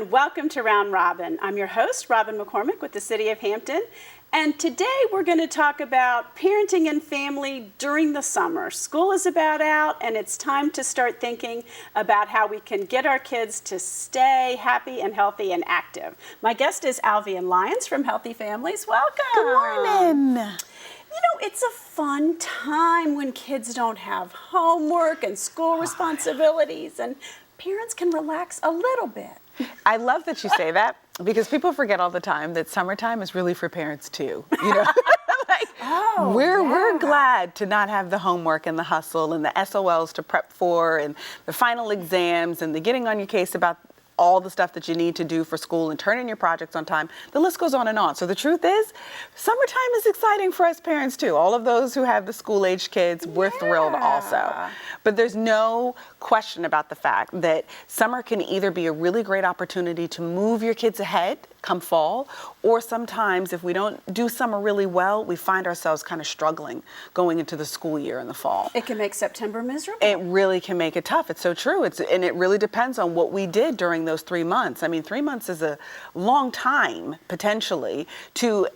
and welcome to Round Robin. I'm your host, Robin McCormick with the City of Hampton, and today we're going to talk about parenting and family during the summer. School is about out, and it's time to start thinking about how we can get our kids to stay happy and healthy and active. My guest is Alvean Lyons from Healthy Families. Welcome. Good morning. You know, it's a fun time when kids don't have homework and school responsibilities, and parents can relax a little bit. I love that you say that because people forget all the time that summertime is really for parents too. You know, we're glad to not have the homework and the hustle and the SOLs to prep for and the final exams and the getting on your case about all the stuff that you need to do for school and turn in your projects on time. The list goes on and on. So the truth is, summertime is exciting for us parents too. All of those who have the school-age kids, we're thrilled also. But there's no question about the fact that summer can either be a really great opportunity to move your kids ahead come fall, or sometimes if we don't do summer really well, we find ourselves kind of struggling going into the school year in the fall. It can make September miserable. It really can make it tough. It's so true. And it really depends on what we did during those 3 months. I mean, 3 months is a long time, potentially,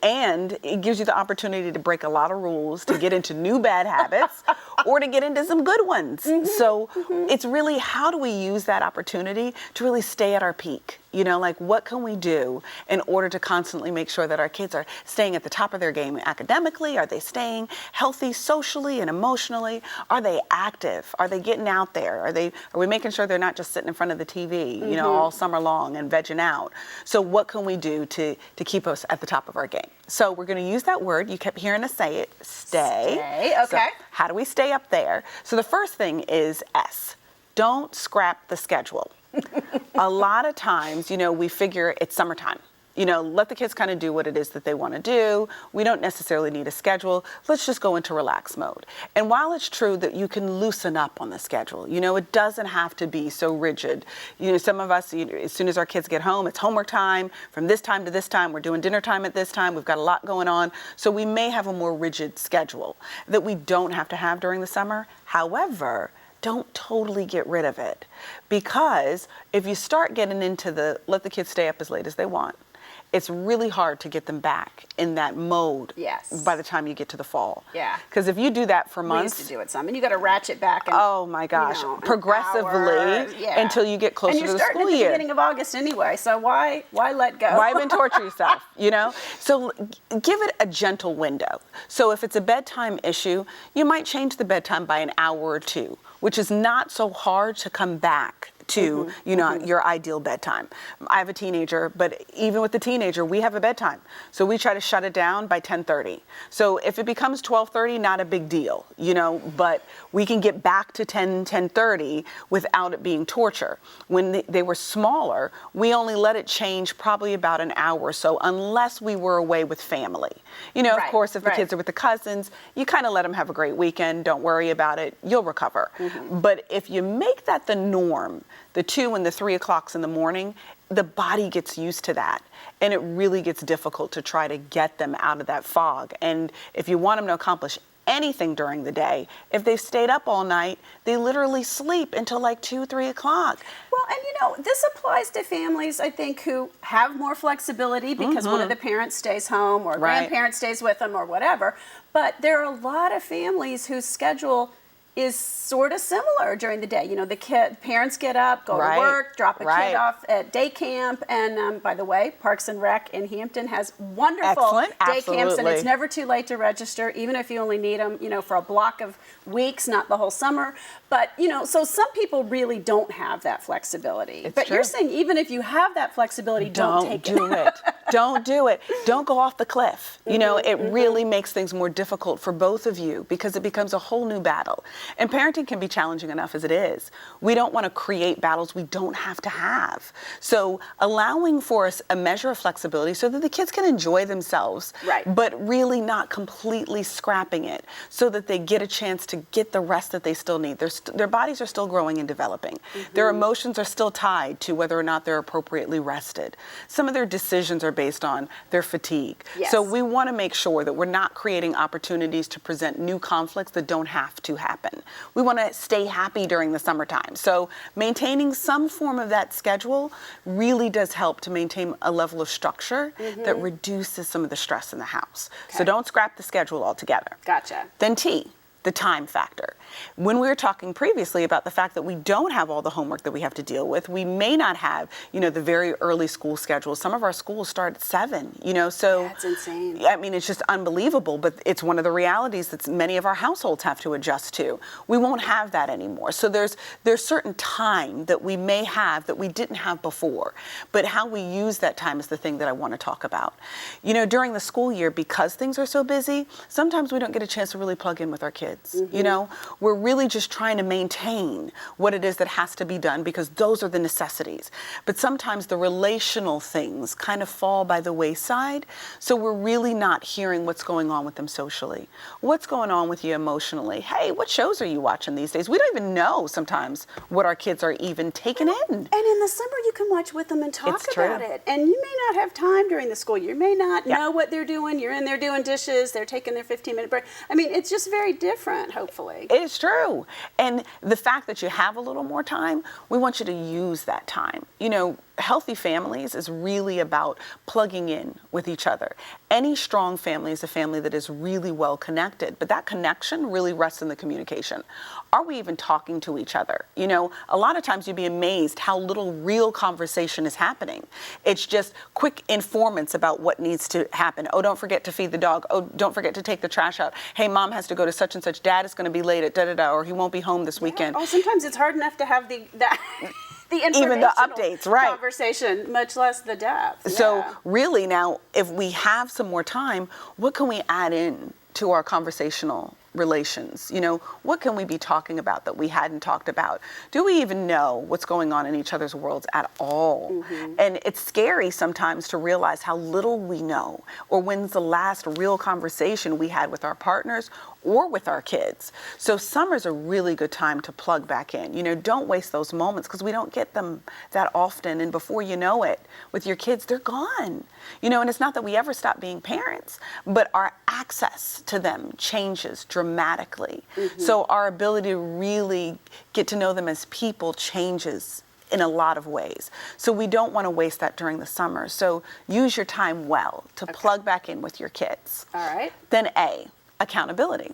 and it gives you the opportunity to break a lot of rules, to get into new bad habits, or to get into some good ones. So it's really, how do we use that opportunity to really stay at our peak? You know, like, what can we do in order to constantly make sure that our kids are staying at the top of their game academically? Are they staying healthy socially and emotionally? Are they active? Are they getting out there? Are we making sure they're not just sitting in front of the TV, you know, all summer long and vegging out? So what can we do to keep us at the top of our game? So we're going to use that word. You kept hearing us say it, stay. Stay, okay. So how do we stay up there? So the first thing is S. Don't scrap the schedule. A lot of times, you know, we figure it's summertime. You know, let the kids kind of do what it is that they want to do. We don't necessarily need a schedule. Let's just go into relax mode. And while it's true that you can loosen up on the schedule, you know, it doesn't have to be so rigid. You know, some of us, as soon as our kids get home, it's homework time. From this time to this time, we're doing dinner time at this time. We've got a lot going on. So we may have a more rigid schedule that we don't have to have during the summer. However, don't totally get rid of it, because if you start getting into let the kids stay up as late as they want, it's really hard to get them back in that mode. Yes. By the time you get to the fall. Yeah. Because if you do that for months, we used to do it some, and you got to ratchet back. And, oh my gosh, you know, progressively until you get closer to the school year. And you're starting at the beginning of August anyway, so why let go? Why even torture yourself, you know? So give it a gentle window. So if it's a bedtime issue, you might change the bedtime by an hour or two, which is not so hard to come back to, you know, your ideal bedtime. I have a teenager, but even with the teenager, we have a bedtime. So we try to shut it down by 10:30. So if it becomes 12:30, not a big deal, you know, but we can get back to 10:30 without it being torture. When they were smaller, we only let it change probably about an hour or so, unless we were away with family. You know, of course, if the kids are with the cousins, you kind of let them have a great weekend. Don't worry about it. You'll recover. But if you make that the norm, the 2 and the 3 o'clocks in the morning, the body gets used to that. And it really gets difficult to try to get them out of that fog. And if you want them to accomplish anything during the day, if they've stayed up all night, they literally sleep until like 2, 3 o'clock. Well, and you know, this applies to families, I think, who have more flexibility because one of the parents stays home or a grandparent stays with them or whatever. But there are a lot of families whose schedule is sort of similar during the day. You know, the parents get up, go to work, drop a kid off at day camp. And by the way, Parks and Rec in Hampton has wonderful day camps, and it's never too late to register, even if you only need them, you know, for a block of weeks, not the whole summer. But, you know, so some people really don't have that flexibility. But you're saying even if you have that flexibility, don't take it. Don't do it. Don't go off the cliff. You know, it really makes things more difficult for both of you because it becomes a whole new battle. And parenting can be challenging enough as it is. We don't want to create battles we don't have to have. So allowing for a measure of flexibility so that the kids can enjoy themselves, but really not completely scrapping it so that they get a chance to get the rest that they still need. Their bodies are still growing and developing. Their emotions are still tied to whether or not they're appropriately rested. Some of their decisions are based on their fatigue. So we want to make sure that we're not creating opportunities to present new conflicts that don't have to happen. We want to stay happy during the summertime. So maintaining some form of that schedule really does help to maintain a level of structure that reduces some of the stress in the house. So don't scrap the schedule altogether. Gotcha. Then T, the time factor. When we were talking previously about the fact that we don't have all the homework that we have to deal with, we may not have, the very early school schedules. Some of our schools start at 7, so. That's insane. I mean, it's just unbelievable, but it's one of the realities that many of our households have to adjust to. We won't have that anymore. So there's certain time that we may have that we didn't have before, but how we use that time is the thing that I want to talk about. During the school year, because things are so busy, sometimes we don't get a chance to really plug in with our kids. We're really just trying to maintain what it is that has to be done because those are the necessities. But sometimes the relational things kind of fall by the wayside. So we're really not hearing what's going on with them socially. What's going on with you emotionally? Hey, what shows are you watching these days? We don't even know sometimes what our kids are even taking in. And in the summer, you can watch with them and talk about it. And you may not have time during the school year. You may not know what they're doing. You're in there doing dishes. They're taking their 15-minute break. I mean, it's just very different, hopefully. It's true. And the fact that you have a little more time, we want you to use that time. Healthy families is really about plugging in with each other. Any strong family is a family that is really well connected, but that connection really rests in the communication. Are we even talking to each other? A lot of times you'd be amazed how little real conversation is happening. It's just quick informants about what needs to happen. Oh, don't forget to feed the dog. Oh, don't forget to take the trash out. Hey, mom has to go to such and such. Dad is going to be late at da-da-da, or he won't be home this weekend. Oh, sometimes it's hard enough to have the even the updates, right? Conversation, much less the depth. So really now, if we have some more time, what can we add in to our conversational relations? What can we be talking about that we hadn't talked about? Do we even know what's going on in each other's worlds at all? And it's scary sometimes to realize how little we know, or when's the last real conversation we had with our partners or with our kids. So summer's a really good time to plug back in. Don't waste those moments because we don't get them that often. And before you know it, with your kids, they're gone. And it's not that we ever stop being parents, but our access to them changes dramatically. So our ability to really get to know them as people changes in a lot of ways. So we don't want to waste that during the summer. So use your time well to plug back in with your kids. All right. Then A, accountability.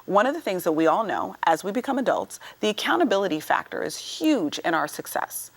One of the things that we all know as we become adults, the accountability factor is huge in our success.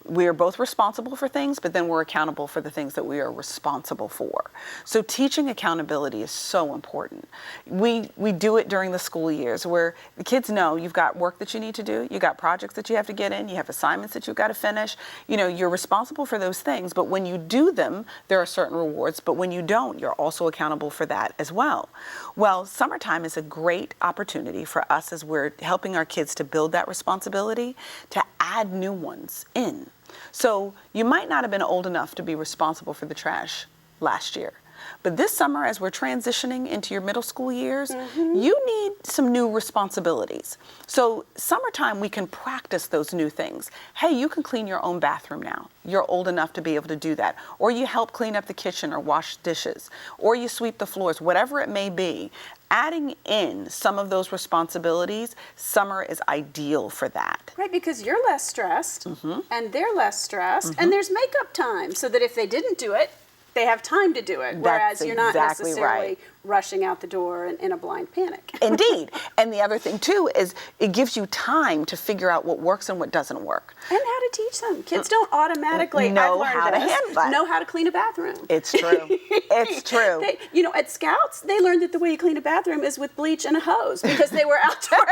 We are both responsible for things, but then we're accountable for the things that we are responsible for. So teaching accountability is so important. We do it during the school years where the kids know you've got work that you need to do, you got projects that you have to get in, you have assignments that you've got to finish. You're responsible for those things, but when you do them, there are certain rewards, but when you don't, you're also accountable for that as well. Well, summertime is a great opportunity for us as we're helping our kids to build that responsibility, to add new ones in. So you might not have been old enough to be responsible for the trash last year. But this summer, as we're transitioning into your middle school years, you need some new responsibilities. So summertime, we can practice those new things. Hey, you can clean your own bathroom now. You're old enough to be able to do that. Or you help clean up the kitchen or wash dishes. Or you sweep the floors, whatever it may be. Adding in some of those responsibilities, summer is ideal for that. Right, because you're less stressed and they're less stressed and there's makeup time so that if they didn't do it, they have time to do it, whereas you're not necessarily rushing out the door in a blind panic. Indeed. And the other thing, too, is it gives you time to figure out what works and what doesn't work. And how to teach them. Kids don't automatically know how to handle that. Know how to clean a bathroom. It's true. It's true. At Scouts, they learned that the way you clean a bathroom is with bleach and a hose because they were outdoor.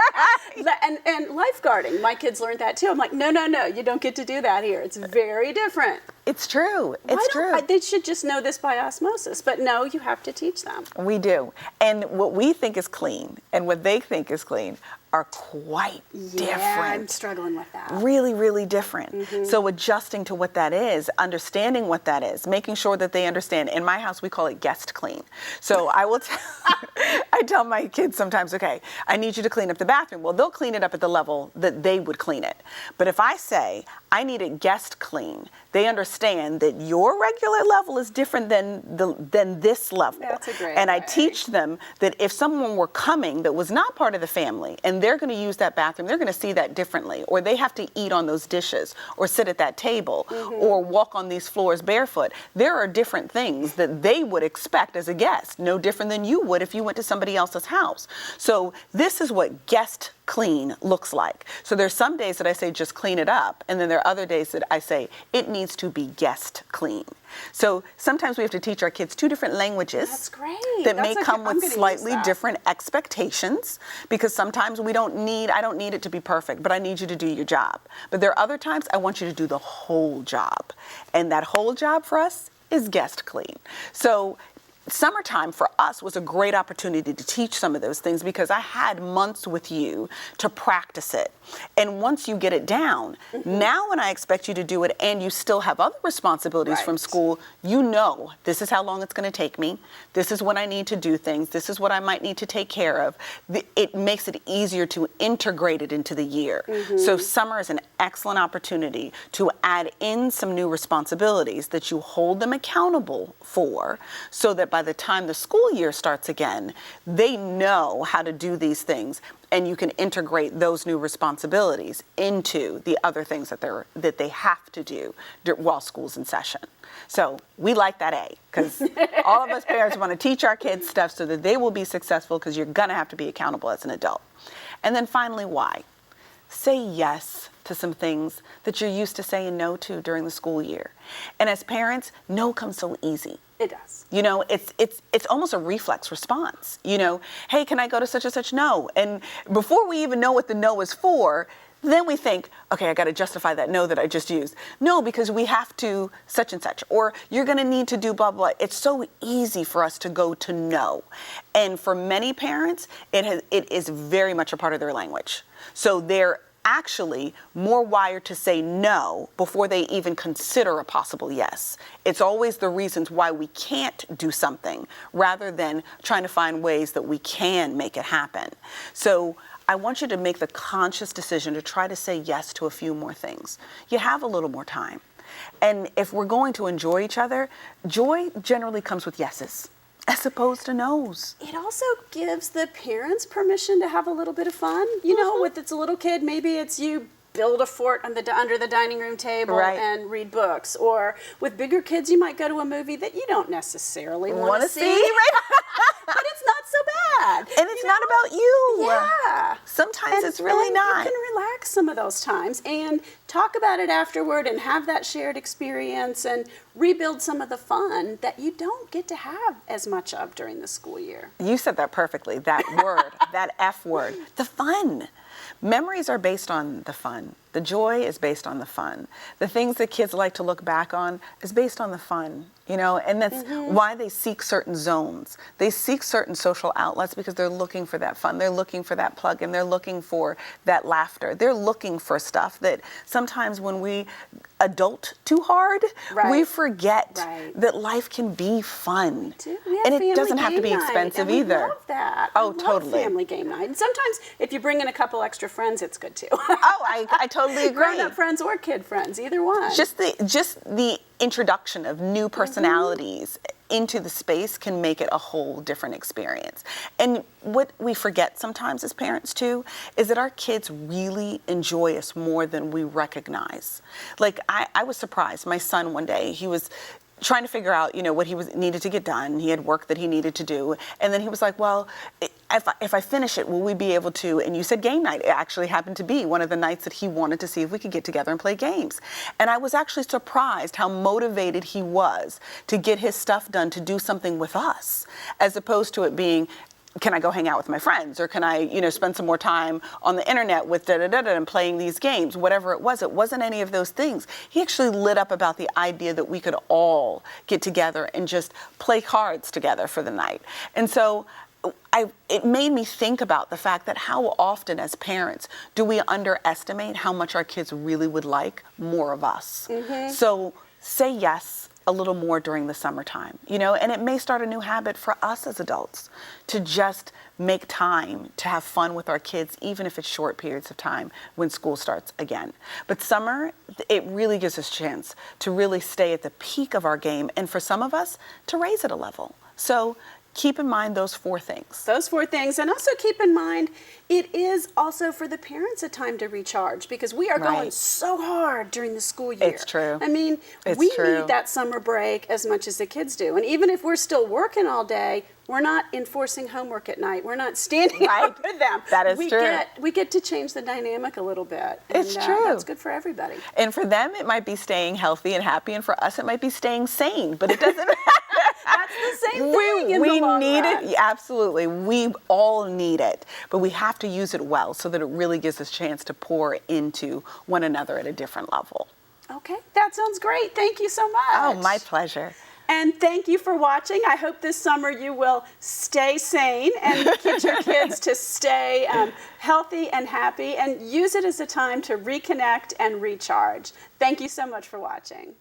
And lifeguarding, my kids learned that, too. I'm like, no, you don't get to do that here. It's very different. It's true. It's true. They should just know this by osmosis. But no, you have to teach them. We do. And what we think is clean and what they think is clean are quite different. I'm struggling with that. Really, really different. So adjusting to what that is, understanding what that is, making sure that they understand. In my house, we call it guest clean. So I I tell my kids sometimes, okay, I need you to clean up the bathroom. Well, they'll clean it up at the level that they would clean it. But if I say, I need it guest clean, they understand that your regular level is different than this level. That's a great And I way. teach them that if someone were coming that was not part of the family and they're going to use that bathroom, they're going to see that differently, or they have to eat on those dishes or sit at that table or walk on these floors barefoot. There are different things that they would expect as a guest, no different than you would if you went to somebody else's house. So this is what guest clean looks like. So there's some days that I say just clean it up, and then there are other days that I say it needs to be guest clean. So sometimes we have to teach our kids two different languages. That's great. That That's may a come good- I'm with gonna use slightly that. different expectations, because sometimes I don't need it to be perfect, but I need you to do your job. But there are other times I want you to do the whole job. And that whole job for us is guest clean. So summertime for us was a great opportunity to teach some of those things, because I had months with you to practice it. And once you get it down, now when I expect you to do it and you still have other responsibilities from Right. school, you know this is how long it's going to take me. This is when I need to do things. This is what I might need to take care of. It makes it easier to integrate it into the year. So summer is an excellent opportunity to add in some new responsibilities that you hold them accountable for, so that by the time the school year starts again, they know how to do these things, and you can integrate those new responsibilities into the other things that they have to do while school's in session. So we like that A, because all of us parents want to teach our kids stuff so that they will be successful, because you're going to have to be accountable as an adult. And then finally, why? Say yes to some things that you're used to saying no to during the school year. And as parents, no comes so easy. It does. You know, it's almost a reflex response. You know, hey, can I go to such and such? No. And before we even know what the no is for, then we think, okay, I got to justify that no that I just used. No, because we have to such and such, or you're going to need to do blah, blah. It's so easy for us to go to no. And for many parents, it is very much a part of their language. So they're actually more wired to say no before they even consider a possible yes. It's always the reasons why we can't do something, rather than trying to find ways that we can make it happen. So I want you to make the conscious decision to try to say yes to a few more things. You have a little more time. And if we're going to enjoy each other, joy generally comes with yeses, as opposed to no's. It also gives the parents permission to have a little bit of fun. You know, with it's a little kid, maybe it's you build a fort under the dining room table Right. and read books. Or with bigger kids, you might go to a movie that you don't necessarily want Want to to see? see. Right? But it's not so bad. And it's not about you. Yeah. Sometimes And it's really then not. You can relax some of those times and talk about it afterward and have that shared experience and rebuild some of the fun that you don't get to have as much of during the school year. You said that perfectly, that word, that F word, the fun. Memories are based on the fun. The joy is based on the fun. The things that kids like to look back on is based on the fun, you know, and that's why they seek certain zones. They seek certain social outlets because they're looking for that fun. They're looking for that plug, and they're looking for that laughter. They're looking for stuff that sometimes when we adult too hard, Right. we forget Right. that life can be fun. We have And it family doesn't have to be game night, expensive and we either. love that. Oh, I love totally. family game night. And sometimes if you bring in a couple extra friends, it's good too. Oh, I totally agree. Grown-up friends or kid friends, either one. Just the introduction of new personalities into the space can make it a whole different experience. And what we forget sometimes as parents too is that our kids really enjoy us more than we recognize. Like I was surprised. My son one day, he was trying to figure out, you know, what needed to get done. He had work that he needed to do. And then he was like, well, if I finish it, will we be able to? And you said game night. It actually happened to be one of the nights that he wanted to see if we could get together and play games. And I was actually surprised how motivated he was to get his stuff done, to do something with us, as opposed to it being, can I go hang out with my friends, or can I, you know, spend some more time on the internet with da-da-da-da and playing these games, whatever it wasn't any of those things. He actually lit up about the idea that we could all get together and just play cards together for the night. And so it made me think about the fact that how often as parents do we underestimate how much our kids really would like more of us. So say yes a little more during the summertime, you know, and it may start a new habit for us as adults to just make time to have fun with our kids, even if it's short periods of time when school starts again. But summer, it really gives us a chance to really stay at the peak of our game, and for some of us, to raise it a level. So keep in mind those 4 things. Those 4 things. And also keep in mind, it is also for the parents a time to recharge, because we are going so hard during the school year. It's true. I mean, It's we true. need that summer break as much as the kids do. And even if we're still working all day, we're not enforcing homework at night. We're not standing up with them. That is true. We get to change the dynamic a little bit. It's and, true. That's good for everybody. And for them, it might be staying healthy and happy, and for us, it might be staying sane. But it doesn't matter. That's the same thing in the We long need run. it. Absolutely. We all need it. But we have to use it well so that it really gives us a chance to pour into one another at a different level. Okay, that sounds great. Thank you so much. Oh, my pleasure. And thank you for watching. I hope this summer you will stay sane and get your kids to stay healthy and happy, and use it as a time to reconnect and recharge. Thank you so much for watching.